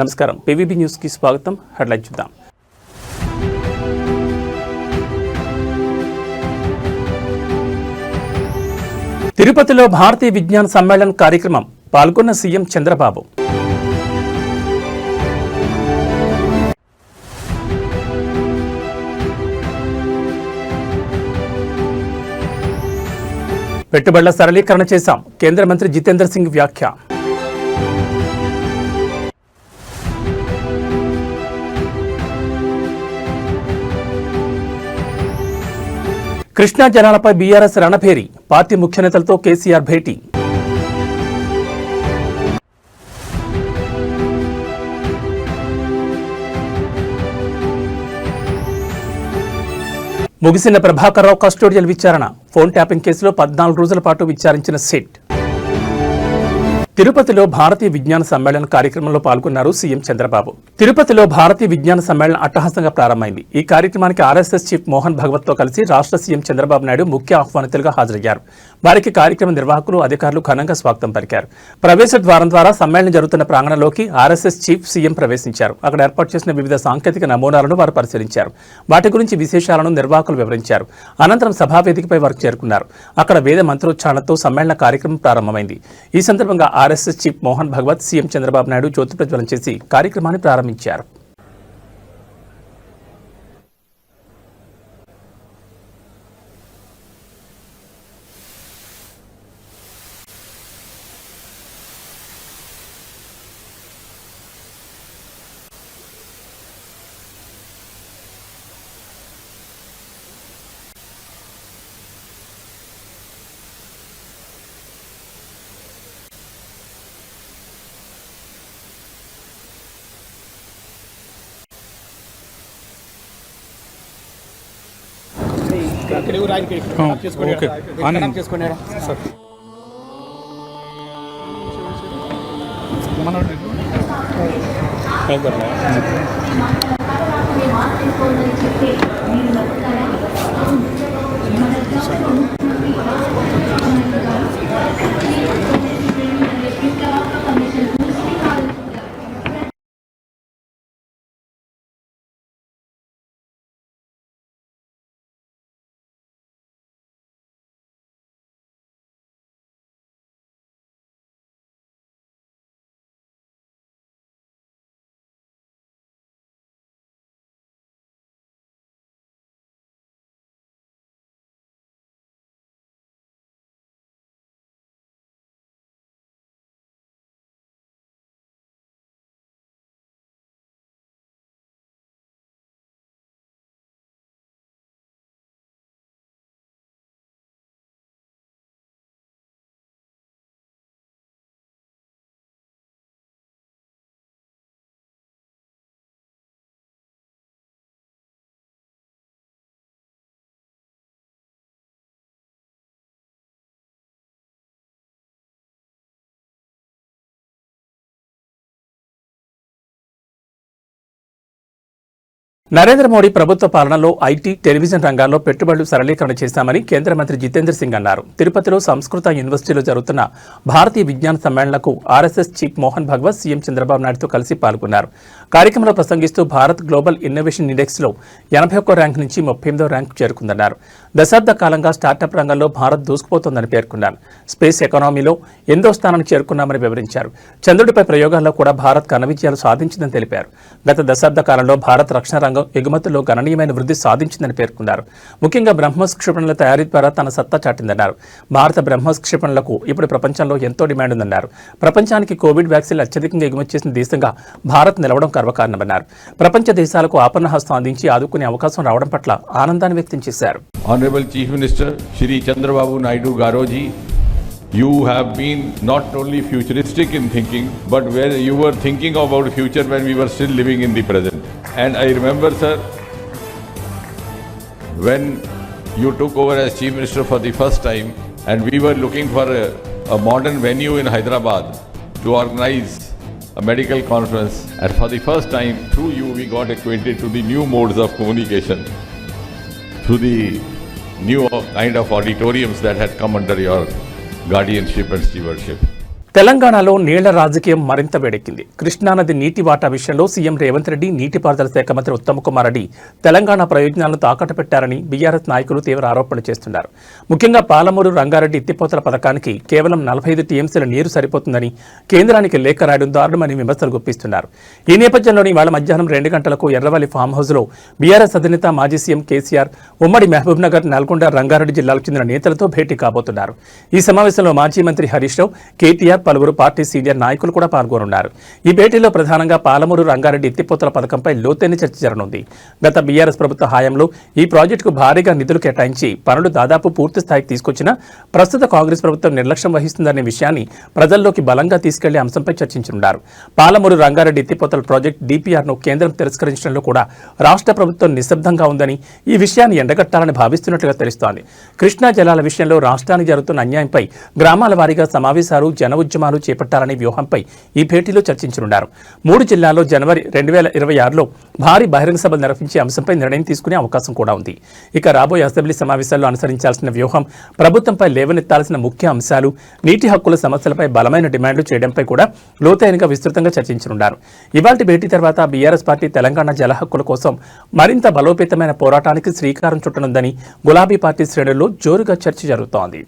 నమస్కారం, పీవీబీ న్యూస్కి స్వాగతం. హెడ్లైన్ చూద్దాం. తిరుపతిలో భారతీయ విజ్ఞాన సమ్మేళన్ కార్యక్రమం పాల్గొన్న సీఎం చంద్రబాబు. పెట్టుబడుల సరళీకరణ చేశాం, కేంద్ర మంత్రి జితేంద్ర సింగ్ వ్యాఖ్య. కృష్ణా జలాలపై బీఆర్ఎస్ రణభేరి, పార్టీ ముఖ్య నేతలతో కేసీఆర్ భేటీ. ముగిసిన ప్రభాకర్ రావు కస్టోడియల్ విచారణ, ఫోన్ ట్యాపింగ్ కేసులో 14 రోజుల పాటు విచారించిన సిట్. తిరుపతిలో భారతీయ విజ్ఞాన సమ్మేళన కార్యక్రమంలో పాల్గొన్నారు సీఎం చంద్రబాబు. తిరుపతిలో భారతీయ విజ్ఞాన సమ్మేళనం అట్టహాసంగా ప్రారంభమైంది. ఈ కార్యక్రమానికి ఆర్ఎస్ఎస్ చీఫ్ మోహన్ భగవత్తో కలిసి రాష్ట్ర సీఎం చంద్రబాబు నాయుడు ముఖ్య ఆహ్వానితులుగా హాజరయ్యారు. వారికి కార్యక్రమ నిర్వాహకులు, అధికారులు ఘనంగా స్వాగతం పలికారు. ప్రవేశ ద్వారం ద్వారా సమ్మేళనం జరుగుతున్న ప్రాంగణంలోకి ఆర్ఎస్ఎస్ చీఫ్ సీఎం ప్రవేశించారు. అక్కడ ఏర్పాటు చేసిన వివిధ సాంకేతిక నమూనాలను వారు పరిశీలించారు. వాటి గురించి విశేషాలను నిర్వాహకులు వివరించారు. అనంతరం సభావేదికపై వారు చేరుకున్నారు. అక్కడ వేద మంత్రోచ్చారణతో సమ్మేళన కార్యక్రమం ప్రారంభమైంది. ఈ సందర్భంగా RSS chief Mohan Bhagwat, CM Chandrababu Naidu జ్యోతి ప్రజ్వలన చేసి కార్యక్రమాన్ని ప్రారంభించారు. నరేంద్ర మోడీ ప్రభుత్వ పాలనలో ఐటీ, టెలివిజన్ రంగాల్లో పెట్టుబడులు సరళీకరణ చేశామని కేంద్ర మంత్రి జితేంద్ర సింగ్ అన్నారు. తిరుపతిలో సంస్కృత యూనివర్సిటీలో జరుగుతున్న భారతీయ విజ్ఞాన సమ్మేళనకు RSS chief Mohan Bhagwat, CM Chandrababu నాయుడుతో కలిసి పాల్గొన్నారు. కార్యక్రమంలో ప్రసంగిస్తూ భారత్ గ్లోబల్ ఇన్నోవేషన్ ఇండెక్స్లో 81వ ర్యాంకు నుంచి 38వ ర్యాంకు చేరుకుందన్నారు. దశాబ్ద కాలంగా స్టార్టప్ రంగంలో భారత్ దూసుకుపోతోందని పేర్కొన్నారు. స్పేస్ ఎకానమీలో 8వ స్థానానికి చేరుకున్నామని వివరించారు. చంద్రుడిపై ప్రయోగాల్లో కూడా భారత్ ఘన విజయాలు సాధించిందని తెలిపారు. గత దశాబ్ద కాలంలో భారత్ రక్షణ రంగం ఎగుమతుల్లో గణనీయమైన వృద్ధి సాధించిందని పేర్కొన్నారు. ముఖ్యంగా బ్రహ్మోస్ క్షిపణుల తయారీ ద్వారా తన సత్తా చాటిందన్నారు. భారత బ్రహ్మోస్ క్షిపణులకు ఇప్పుడు ప్రపంచంలో ఎంతో డిమాండ్ ఉందన్నారు. ప్రపంచానికి కోవిడ్ వ్యాక్సిన్లు అత్యధికంగా ఎగుమతి చేసిన దేశంగా భారత్ నిలవడం గర్వకారణమన్నారు. ప్రపంచ దేశాలకు ఆపన్న హస్తం అందించి ఆదుకునే అవకాశం రావడం పట్ల ఆనందాన్ని వ్యక్తం చేశారు. Honourable chief minister Shri Chandrababu Naidu గారోజీ, you have been not only futuristic in thinking, but where you were thinking about future when we were still living in the present. And I remember, sir, when you took over as Chief Minister for the first time, and we were looking for a modern venue in Hyderabad to organize a medical conference, and for the first time, through you, we got acquainted to the new modes of communication, through the new kind of auditoriums that had come under your guardianship and stewardship. తెలంగాణలో నీళ్ల రాజకీయం మరింత వేడెక్కింది. కృష్ణానది నీటి వాటా విషయంలో CM Revanth Reddy, నీటిపారుదల శాఖ మంత్రి ఉత్తమ్ కుమార్ రెడ్డి తెలంగాణ ప్రయోజనాలను తాకట్టు పెట్టారని బీఆర్ఎస్ నాయకులు తీవ్ర ఆరోపణలు చేస్తున్నారు. ముఖ్యంగా పాలమూరు రంగారెడ్డి ఎత్తిపోతల పథకానికి కేవలం 45 టీఎంసీల నీరు సరిపోతుందని కేంద్రానికి లేఖ రాయడం దారుణమని విమర్శలు గుప్పిస్తున్నారు. ఈ నేపథ్యంలోని ఇవాళ మధ్యాహ్నం 2 గంటలకు ఎర్రవల్లి ఫామ్ హౌస్లో బీఆర్ఎస్ అధినేత మాజీ సీఎం కేసీఆర్ ఉమ్మడి మహబూబ్ నగర్, నల్గొండ, రంగారెడ్డి జిల్లాలకు చెందిన నేతలతో భేటీ కాబోతున్నారు. ఈ సమావేశంలో మాజీ మంత్రి హరీష్ రావు, కేటీఆర్, పలువురు పార్టీ సీనియర్ నాయకులు కూడా పాల్గొనున్నారు. ఈ భేటీలో ప్రధానంగా పాలమూరు రంగారెడ్డి ఎత్తిపోతల పథకంపై లోతైన చర్చ జరగనుంది. గత బీఆర్ఎస్ ప్రభుత్వ హయాంలో ఈ ప్రాజెక్టుకు భారీగా నిధులు కేటాయించి పనులు దాదాపు పూర్తి స్థాయికి తీసుకొచ్చినా ప్రస్తుత కాంగ్రెస్ ప్రభుత్వం నిర్లక్ష్యం వహిస్తుందనే విషయాన్ని ప్రజల్లోకి బలంగా తీసుకెళ్లే అంశంపై చర్చించనున్నారు. పాలమూరు రంగారెడ్డి ఎత్తిపోతల ప్రాజెక్టు డీపీఆర్ను కేంద్రం తిరస్కరించడంలో కూడా రాష్ట్ర ప్రభుత్వం నిశ్శబ్దంగా ఉందని, ఈ విషయాన్ని ఎండగట్టాలని భావిస్తున్నట్లుగా తెలుస్తోంది. కృష్ణా జలాల విషయంలో రాష్ట్రానికి జరుగుతున్న అన్యాయంపై గ్రామాల వారీగా సమావేశాలు, జన ఉద్యమాలు చేపట్టాలనే వ్యూహంపై ఈ భేటీలో చర్చించనున్నారు. 3 జిల్లాల్లో జనవరి 2026లో భారీ బహిరంగ సభలు నిర్వహించే అంశంపై నిర్ణయం తీసుకునే అవకాశం కూడా ఉంది. ఇక రాబోయే అసెంబ్లీ సమావేశాల్లో అనుసరించాల్సిన వ్యూహం, ప్రభుత్వంపై లేవనెత్తాల్సిన ముఖ్య అంశాలు, నీటి హక్కుల సమస్యలపై బలమైన డిమాండ్లు చేయడంపై కూడా లోతైనగా విస్తృతంగా చర్చించనున్నారు. ఇవాల్టి భేటీ తర్వాత బీఆర్ఎస్ పార్టీ తెలంగాణ జల హక్కుల కోసం మరింత బలోపేతమైన పోరాటానికి శ్రీకారం చుట్టనుందని గులాబీ పార్టీ శ్రేణుల్లో జోరుగా చర్చ జరుగుతోంది.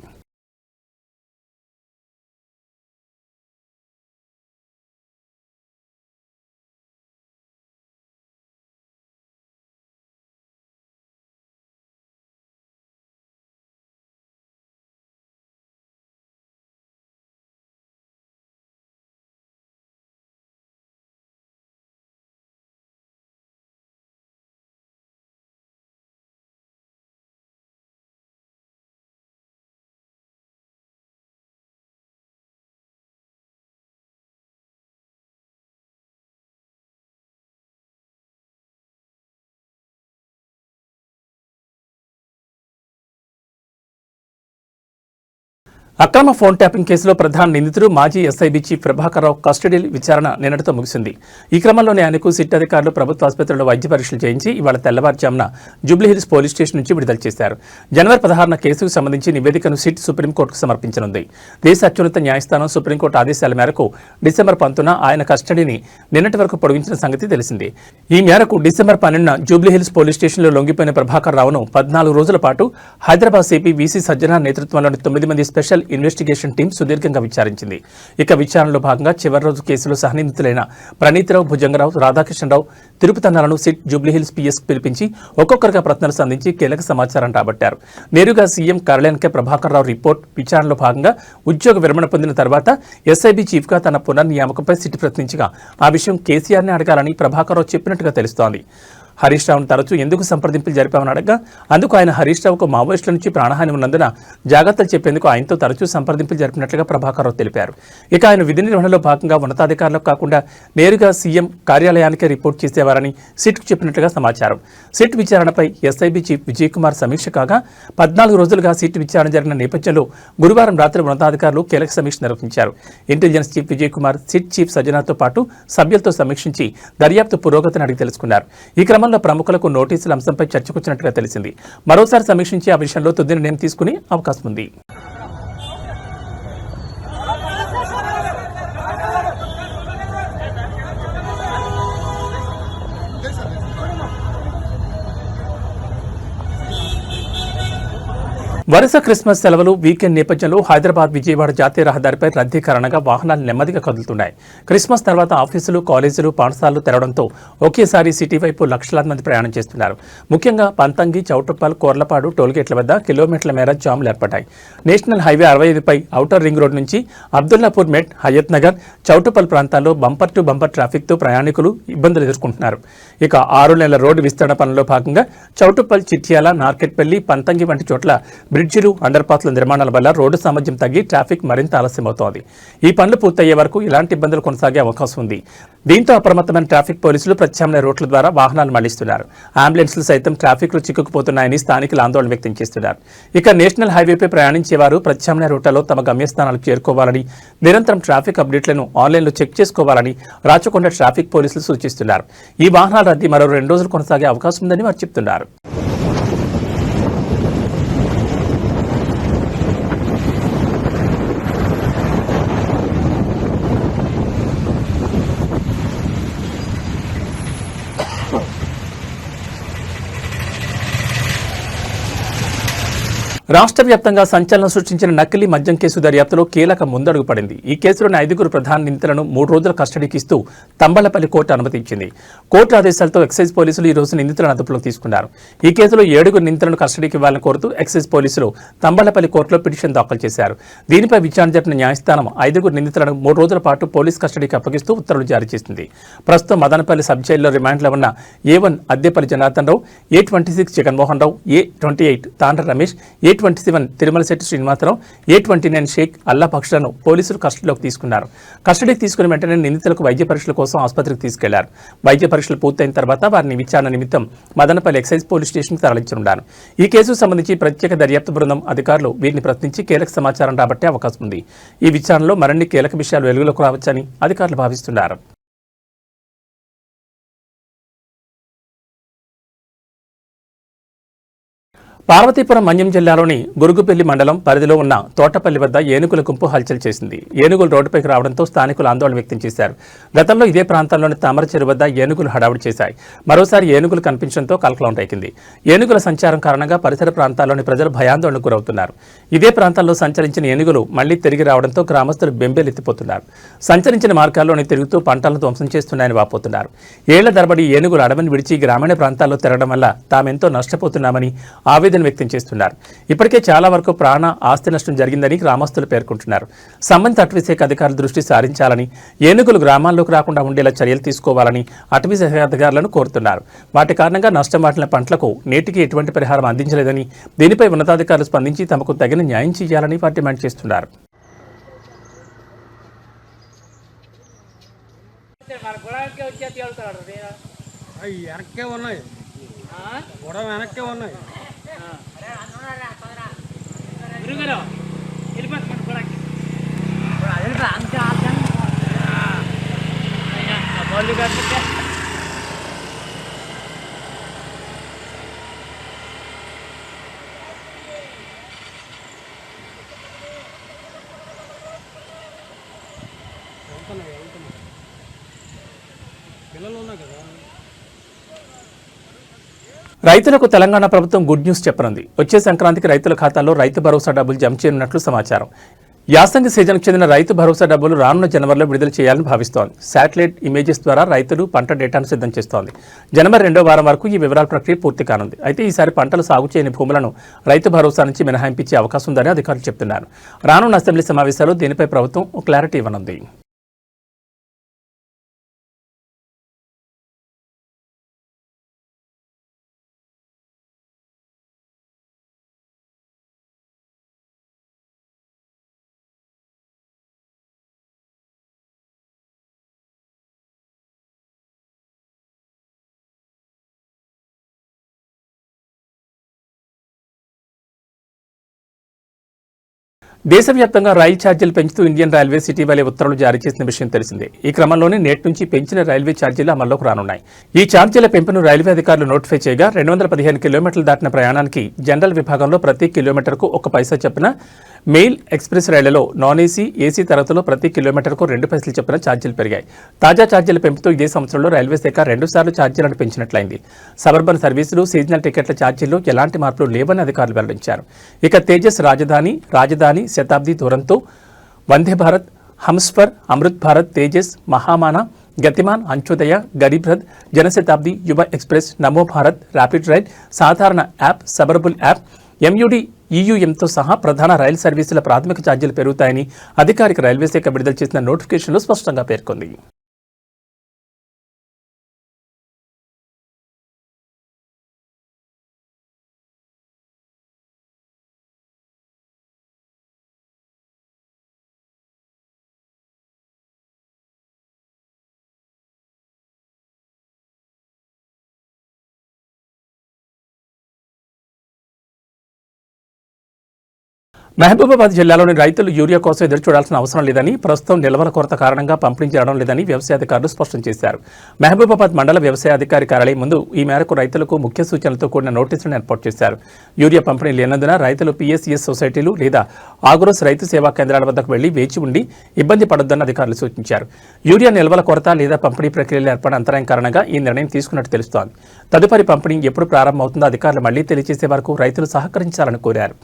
అక్రమ ఫోన్ ట్యాపింగ్ కేసులో ప్రధాన నిందితుడు మాజీ SIB chief Prabhakar Rao custody విచారణ నిన్నటితో ముగిసింది. ఈ క్రమంలోనే ఆయనకు సిట్ అధికారులు ప్రభుత్వ ఆసుపత్రిలో వైద్య పరీక్షలు చేయించి ఇవాళ తెల్లవారుజామున జూబ్లీహిల్స్ పోలీస్ స్టేషన్ నుంచి విడుదల చేశారు. జనవరి 16న కేసుకు సంబంధించి నివేదికను సిట్ సుప్రీంకోర్టుకు సమర్పించనుంది. దేశ అత్యున్నత న్యాయస్థానం సుప్రీంకోర్టు ఆదేశాల మేరకు డిసెంబర్ 19న ఆయన కస్టడీని నిన్నటి వరకు పొడిగించిన సంగతి తెలిసింది. ఈ మేరకు డిసెంబర్ 12న జూబ్లీహిల్స్ పోలీస్ స్టేషన్లో లొంగిపోయిన ప్రభాకర్ రావును 14 రోజుల పాటు హైదరాబాద్ సిపి వీసీ సజ్జనార్ నేతృత్వంలోని 9 మంది స్పెషల్ ఇన్వెస్టిగేషన్ టీం సుదీర్ఘంగా విచారించింది. ఇక విచారణలో భాగంగా చివరి రోజు కేసులో సహనిందితులైన ప్రణీతిరావు, భుజంగరావు, రాధాకృష్ణరావు, తిరుపతన్నలను సిట్ జూబ్లీహిల్స్ పిఎస్ పిలిపించి ఒక్కొక్కరిగా ప్రశ్నలు సంధించి కీలక సమాచారం రాబట్టారు. నేరుగా సీఎం కార్యాలయానికే ప్రభాకర్ రావు రిపోర్ట్. విచారణలో భాగంగా ఉద్యోగ విరమణ పొందిన తర్వాత ఎస్ఐబీ చీఫ్గా తన పునర్నియామకంపై సిట్ ప్రశ్నించగా ఆ విషయం కేసీఆర్ని అడగాలని ప్రభాకర్ రావు చెప్పినట్టుగా తెలుస్తోంది. హరీష్ రావును తరచూ ఎందుకు సంప్రదింపులు జరిపామని అడగగా అందుకు ఆయన హరీష్ రావుకు మావోయిస్టుల నుంచి ప్రాణహాని ఉన్నందున జాగ్రత్తలు చెప్పేందుకు ఆయనతో తరచూ సంప్రదింపులు జరిపినట్లుగా ప్రభాకర్ రావు తెలిపారు. ఇక ఆయన విధి నిర్వహణలో భాగంగా ఉన్నతాధికారులకు కాకుండా నేరుగా సీఎం కార్యాలయానికే రిపోర్ట్ చేసేవారని సిట్కు చెప్పినట్లుగా సమాచారం. సిట్ విచారణపై ఎస్ఐబీ చీఫ్ విజయ్ కుమార్ సమీక్ష కాగా 14 రోజులుగా సిట్ విచారణ జరిగిన నేపథ్యంలో గురువారం రాత్రి ఉన్నతాధికారులు కీలక సమీక్ష నిర్వహించారు. Intelligence chief Vijay Kumar SIT chief సజ్జనార్తో పాటు సభ్యులతో సమీక్షించి దర్యాప్తు పురోగతిని అడిగి తెలుసుకున్నారు. ఈ క్రమంలో ప్రముఖులకు నోటీసుల అంశంపై చర్చకొచ్చినట్టుగా తెలిసింది. మరోసారి సమీక్షించి ఆ విషయంలో తుది నిర్ణయం తీసుకునే అవకాశం ఉంది. వరుస క్రిస్మస్ సెలవులు, వీకెండ్ నేపథ్యంలో హైదరాబాద్ విజయవాడ జాతీయ రహదారిపై రద్దీ కారణంగా వాహనాలు నెమ్మదిగా కదులుతున్నాయి. క్రిస్మస్ తర్వాత ఆఫీసులు, కాలేజీలు, పాఠశాలలు తెరవడంతో ఒకేసారి సిటీ వైపు లక్షలాది మంది ప్రయాణం చేస్తున్నారు. ముఖ్యంగా పంతంగి, చౌటుప్పల్, కోర్లపాడు టోల్గేట్ల వద్ద కిలోమీటర్ల మేర జాములు ఏర్పడ్డాయి. నేషనల్ హైవే 65పై ఔటర్ రింగ్ రోడ్ నుంచి అబ్దుల్లాపూర్ మెట్, హయత్ నగర్, చౌటుప్పల్ ప్రాంతాల్లో బంపర్ టు బంపర్ ట్రాఫిక్తో ప్రయాణికులు ఇబ్బందులు ఎదుర్కొంటున్నారు. ఇక 6 నెలల రోడ్డు విస్తరణ పనుల్లో భాగంగా చౌటుప్పల్, చిట్యాల, నార్కెట్పల్లి, పంతంగి వంటి చోట్ల బ్రిడ్జిలు, అండర్పాస్ల నిర్మాణాల వల్ల రోడ్డు సామర్థ్యం తగ్గి ట్రాఫిక్ మరింత ఆలస్యమవుతోంది. ఈ పనులు పూర్తయ్యే వరకు ఇలాంటి ఇబ్బందులు కొనసాగే అవకాశం ఉంది. దీంతో అప్రమత్తమైన ట్రాఫిక్ పోలీసులు ప్రత్యామ్నాయ రూట్ల ద్వారా వాహనాలు మళ్లిస్తున్నారు. అంబులెన్స్లు సైతం ట్రాఫిక్లో చిక్కుకుపోతున్నాయని స్థానికులు ఆందోళన వ్యక్తం చేస్తున్నారు. ఇక నేషనల్ హైవేపై ప్రయాణించేవారు ప్రత్యామ్నాయ రూట్లలో తమ గమ్యస్థానాలకు చేరుకోవాలని, నిరంతరం ట్రాఫిక్ అప్డేట్లను ఆన్లైన్లో చెక్ చేసుకోవాలని రాచకొండ ట్రాఫిక్ పోలీసులు సూచిస్తున్నారు. ఈ వాహనాల రద్దీ మరో 2 రోజులు కొనసాగే అవకాశం ఉందని వారు చెబుతున్నారు. రాష్ట్ర వ్యాప్తంగా సంచలనం సృష్టించిన నకిలీ మద్యం కేసు దర్యాప్తులో కీలక ముందడుగు పడింది. ఈ కేసులోని 5 ప్రధాన నిందితులను 3 రోజుల కస్టడీకి ఇస్తూ తంబళ్లపల్లి కోర్టు అనుమతించింది. కోర్టు ఆదేశాలతో ఎక్సైజ్ పోలీసులు ఈ రోజు నిందితులను అదుపులోకి తీసుకున్నారు. ఈ కేసులో 7 నిందితులను కస్టడీకి ఇవ్వాలని కోరుతూ ఎక్సైజ్ పోలీసులు తంబళ్లపల్లి కోర్టులో పిటిషన్ దాఖలు చేశారు. దీనిపై విచారణ జరిపిన న్యాయస్థానం 5 నిందితులను 3 రోజుల పాటు పోలీస్ కస్టడీకి అప్పగిస్తూ ఉత్తర్వులు జారీ చేసింది. ప్రస్తుతం మదనపల్లి సబ్ జైల్లో రిమాండ్లో ఉన్న A1 Addepalli Janardhan Rao, A26 Jaganmohan Rao, A28 తాండ్ర రమేష్, A27 తిరుమలశెట్టి శ్రీనివాసరావు, A29 షేక్ అల్లా పక్షులను పోలీసులు కస్టడీలోకి తీసుకున్నారు. కస్టడీకి తీసుకున్న వెంటనే నిందితులకు వైద్య పరీక్షల కోసం ఆసుపత్రికి తీసుకెళ్లారు. వైద్య పరీక్షలు పూర్తయిన తర్వాత వారిని విచారణ నిమిత్తం మదనపల్లి ఎక్సైజ్ పోలీస్ స్టేషన్కి తరలించనున్నారు. ఈ కేసుకు సంబంధించి ప్రత్యేక దర్యాప్తు బృందం అధికారులు వీరిని ప్రశ్నించి కీలక సమాచారం రాబట్టే అవకాశం ఉంది. ఈ విచారణలో మరిన్ని కీలక విషయాలు వెలుగులోకి రావచ్చని అధికారులు భావిస్తున్నారు. పార్వతీపురం మన్యం జిల్లాలోని గురుగుపల్లి మండలం పరిధిలో ఉన్న తోటపల్లి వద్ద ఏనుగుల గుంపు హల్చల్ చేసింది. ఏనుగులు రోడ్డుపైకి రావడంతో స్థానికులు ఆందోళన వ్యక్తం చేశారు. గతంలో ఇదే ప్రాంతంలోని తామరచెరు వద్ద ఏనుగులు హడావుడి చేశాయి. మరోసారి ఏనుగులు కనిపించడంతో కలకలం రేగింది. ఏనుగుల సంచారం కారణంగా పరిసర ప్రాంతాల్లోని ప్రజలు భయాందోళనకు గురవుతున్నారు. ఇదే ప్రాంతాల్లో సంచరించిన ఏనుగులు మళ్లీ తిరిగి రావడంతో గ్రామస్తులు బెంబేలెత్తిపోతున్నారు. సంచరించిన మార్గాల్లోని తిరుగుతూ పంటలను ధ్వంసం చేస్తున్నాయని వాపోతున్నారు. ఏళ్ల తరబడి ఏనుగులు అడవిని విడిచి గ్రామీణ ప్రాంతాల్లో తిరగడం వల్ల తామెంతో నష్టపోతున్నామని ఆవేదన వ్యక్తం చేస్తున్నారు. ఇప్పటికే చాలా వరకు ప్రాణ ఆస్తి నష్టం జరిగిందని గ్రామస్తులు పేర్కొంటున్నారు. సంబంధిత అటవీ శాఖ అధికారులు దృష్టి సారించాలని, ఏనుగులు గ్రామాల్లోకి రాకుండా ఉండేలా చర్యలు తీసుకోవాలని అటవీ శాఖ అధికారులను కోరుతున్నారు. వాటి కారణంగా నష్టం వాటిన పంటలకు నేటికి ఎటువంటి పరిహారం అందించలేదని, దీనిపై ఉన్నతాధికారులు స్పందించి తమకు తగిన న్యాయం చేయాలని వారు డిమాండ్ చేస్తున్నారు. రైతులకు తెలంగాణ ప్రభుత్వం గుడ్ న్యూస్ చెప్పనుంది. వచ్చే సంక్రాంతికి రైతుల ఖాతాల్లో రైతు భరోసా డబ్బులు జమ చేయనున్నట్లు సమాచారం. యాసంగి సీజన్కు చెందిన రైతు భరోసా డబ్బులు రానున్న జనవరిలో విడుదల చేయాలని భావిస్తోంది. శాటిలైట్ ఇమేజెస్ ద్వారా రైతులు పంట డేటాను సిద్ధం చేస్తోంది. జనవరి 2వ వారం వరకు ఈ వివరాల ప్రక్రియ పూర్తి కానుంది. అయితే ఈసారి పంటలు సాగు చేయని భూములను రైతు భరోసా నుంచి మినహాయింపించే అవకాశం ఉందని అధికారులు చెబుతున్నారు. రానున్న అసెంబ్లీ సమావేశాల్లో దీనిపై ప్రభుత్వం క్లారిటీ ఇవ్వనుంది. దేశవ్యాప్తంగా రైలు ఛార్జీలు పెంచుతూ ఇండియన్ రైల్వేస్ ఇటీవలే ఉత్తర్వులు జారీ చేసిన విషయం తెలిసిందే. ఈ క్రమంలోనే నేటి నుంచి పెంచిన రైల్వే ఛార్జీలు అమల్లోకి రానున్నాయి. ఈ ఛార్జీల పెంపును రైల్వే అధికారులు నోటిఫై చేయగా 215 కిలోమీటర్లు దాటిన ప్రయాణానికి జనరల్ విభాగంలో ప్రతి కిలోమీటర్కు 1 పైసా చొప్పున, మెయిల్ ఎక్స్ప్రెస్ రైళ్లలో నాన్ ఏసీ, ఏసీ తరగతిలో ప్రతి కిలోమీటర్కు 2 పైసలు చొప్పున ఛార్జీలు పెరిగాయి. తాజా ఛార్జీల పెంపుతో ఇదే సంవత్సరంలో రైల్వే శాఖ 2 సార్లు ఛార్జీలను పెంచినట్లయింది. సబర్బన్ సర్వీసులు, సీజనల్ టికెట్ల ఛార్జీల్లో ఎలాంటి మార్పులు లేవని అధికారులు వెల్లడించారు. ఇక తేజస్ రాజధాని, శతాబ్ది దూరంతో, వందే భారత్, హంస్ఫర్, అమృత్ భారత్, తేజస్, మహామానా, గతిమాన్, అంత్యోదయ, గరీబ్ రథ్, జనశతాబ్ది, యువ ఎక్స్ప్రెస్, నమో భారత్, ర్యాపిడ్ రైడ్, సాధారణ యాప్, సబర్బుల్ యాప్, MUD, EUMతో సహా ప్రధాన రైలు సర్వీసుల ప్రాథమిక ఛార్జీలు పెరుగుతాయని అధికారిక రైల్వే శాఖ విడుదల చేసిన నోటిఫికేషన్లో స్పష్టంగా పేర్కొంది. మహబూబాబాద్ జిల్లాలోని రైతులు యూరియా కోసం ఎదురు చూడాల్సిన అవసరం లేదని, ప్రస్తుతం నిల్వల కొరత కారణంగా పంపిణీ చేయడం లేదని వ్యవసాయ అధికారులు స్పష్టం చేశారు. మహబూబాబాద్ మండల వ్యవసాయ అధికారి కార్యాలయం ముందు ఈ మేరకు రైతులకు ముఖ్య సూచనలతో కూడిన నోటీసులను ఏర్పాటు చేశారు. యూరియా పంపిణీ లేనందున రైతులు PSCS సొసైటీలు లేదా ఆగ్రోస్ రైతు సేవా కేంద్రాల వద్దకు వెళ్లి వేచి ఉండి ఇబ్బంది పడొద్దని అధికారులు సూచించారు. యూరియా నిల్వల కొరత లేదా పంపిణీ ప్రక్రియలో ఏర్పడిన అంతరాయం కారణంగా ఈ నిర్ణయం తీసుకున్నట్టు తెలుస్తోంది. తదుపరి పంపిణీ ఎప్పుడు ప్రారంభమవుతుందో అధికారులు మళ్లీ తెలియజేసే వరకు రైతులు సహకరించాలని కోరారు.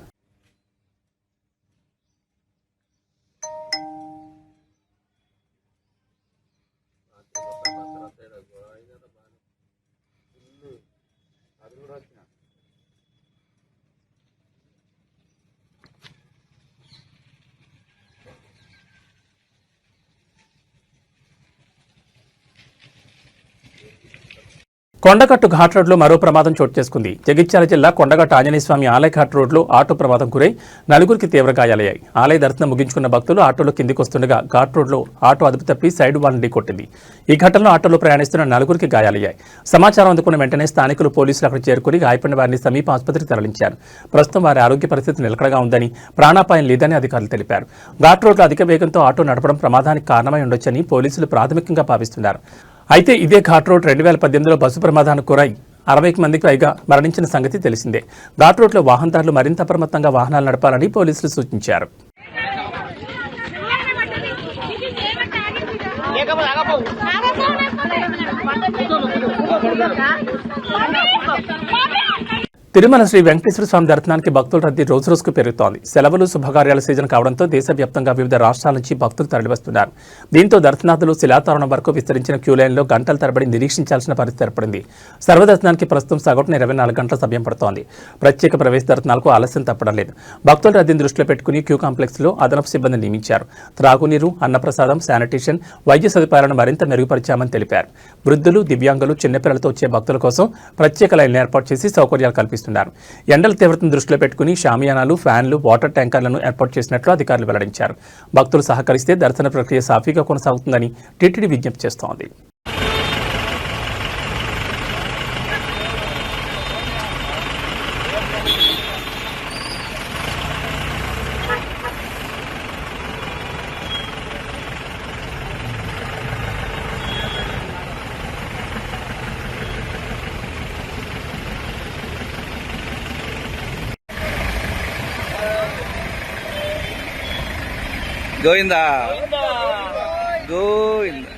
కొండగట్టు ఘాట్ రోడ్లో మరో ప్రమాదం చోటు చేసుకుంది. జగిత్యాల జిల్లా కొండగట్టు ఆంజనేయ స్వామి ఆలయ ఘాట్ రోడ్లో ఆటో ప్రమాదం గురై నలుగురికి తీవ్ర గాయాలయ్యాయి. ఆలయ దర్శనం ముగించుకున్న భక్తులు ఆటోలో కిందికి వస్తుండగా ఘాట్ రోడ్లో ఆటో అదుపు తప్పి సైడ్ వాల్ని ఢీకొట్టింది. ఈ ఘటనలో ఆటోలో ప్రయాణిస్తున్న నలుగురికి గాయాలయ్యాయి. సమాచారం అందుకున్న వెంటనే స్థానికులు పోలీసులు అక్కడ చేరుకుని గాయపడిన వారిని సమీప ఆసుపత్రికి తరలించారు. ప్రస్తుతం వారి ఆరోగ్య పరిస్థితి నిలకడగా ఉందని, ప్రాణాపాయం లేదని అధికారులు తెలిపారు. ఘాట్ రోడ్లో అధిక వేగంతో ఆటో నడపడం ప్రమాదానికి కారణమై ఉండొచ్చని పోలీసులు ప్రాథమికంగా భావిస్తున్నారు. అయితే ఇదే ఘాట్ రోడ్ 2018లో బస్సు ప్రమాదానికి గురై 60 మందికి పైగా మరణించిన సంగతి తెలిసిందే. ఘాట్ రోడ్లో వాహనదారులు మరింత అప్రమత్తంగా వాహనాలు నడపాలని పోలీసులు సూచించారు. తిరుమల శ్రీ వెంకటేశ్వర స్వామి దర్శనానికి భక్తుల రద్దీ రోజురోజుకు పెరుగుతోంది. సెలవులు, శుభకార్యాల సీజన్ కావడంతో దేశవ్యాప్తంగా వివిధ రాష్ట్రాల నుంచి భక్తులు తరలివస్తున్నారు. దీంతో దర్శనార్థులు శిలాతోరణం వరకు విస్తరించిన క్యూలైన్లో గంటల తరబడి నిరీక్షించాల్సిన పరిస్థితి ఏర్పడింది. సర్వదర్శనానికి ప్రస్తుతం సగటున 24 గంటల సమయం పడుతోంది. ప్రత్యేక ప్రవేశ దర్శనాలకు ఆలస్యం తప్పడం లేదు. భక్తుల రద్దీని దృష్టిలో పెట్టుకుని క్యూ కాంప్లెక్స్లో అదనపు సిబ్బందిని నియమించారు. త్రాగునీరు, అన్నప్రసాదం, శానిటేషన్, వైద్య సదుపాయాలను మరింత మెరుగుపరిచామని తెలిపారు. వృద్ధులు, దివ్యాంగులు, చిన్నపిల్లలతో వచ్చే భక్తుల కోసం ప్రత్యేక లైన్లు ఏర్పాటు చేసి సౌకర్యాలు కల్పిస్తున్నారు. ఎండల తీవ్రతను దృష్టిలో పెట్టుకుని షామియానాలు, ఫ్యాన్లు, వాటర్ ట్యాంకర్లను ఏర్పాటు చేసినట్లు అధికారులు వెల్లడించారు. భక్తులు సహకరిస్తే దర్శన ప్రక్రియ సాఫీగా కొనసాగుతుందని టీటీడీ విజ్ఞప్తి చేస్తోంది. గోవిందా గోవిందా.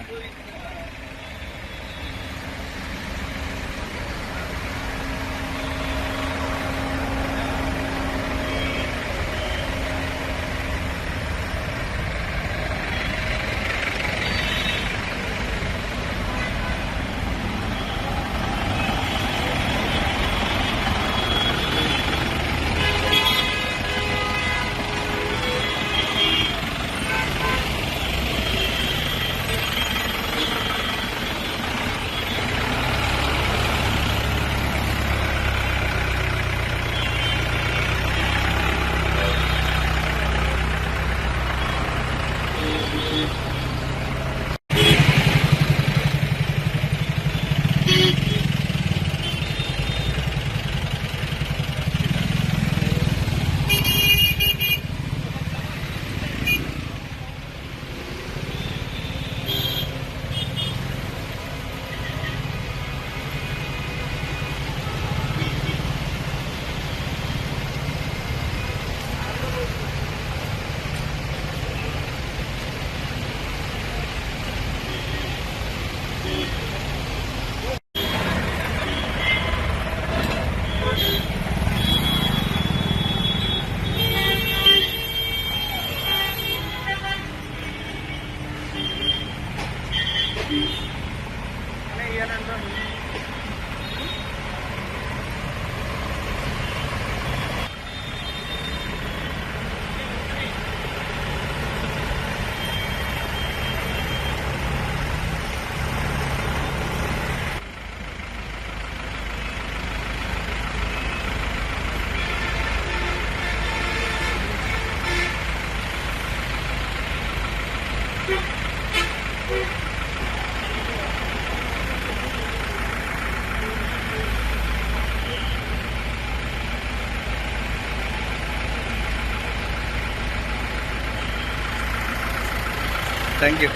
Thank you.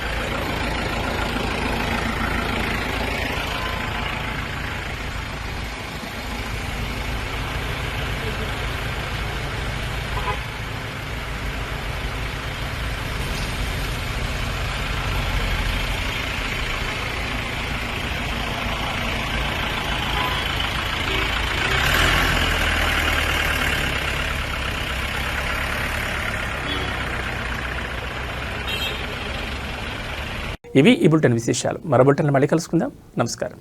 ఇవి ఈ బులెటిన్ విశేషాలు. మరో బులెటిన్లో మళ్ళీ కలుసుకుందాం. నమస్కారం.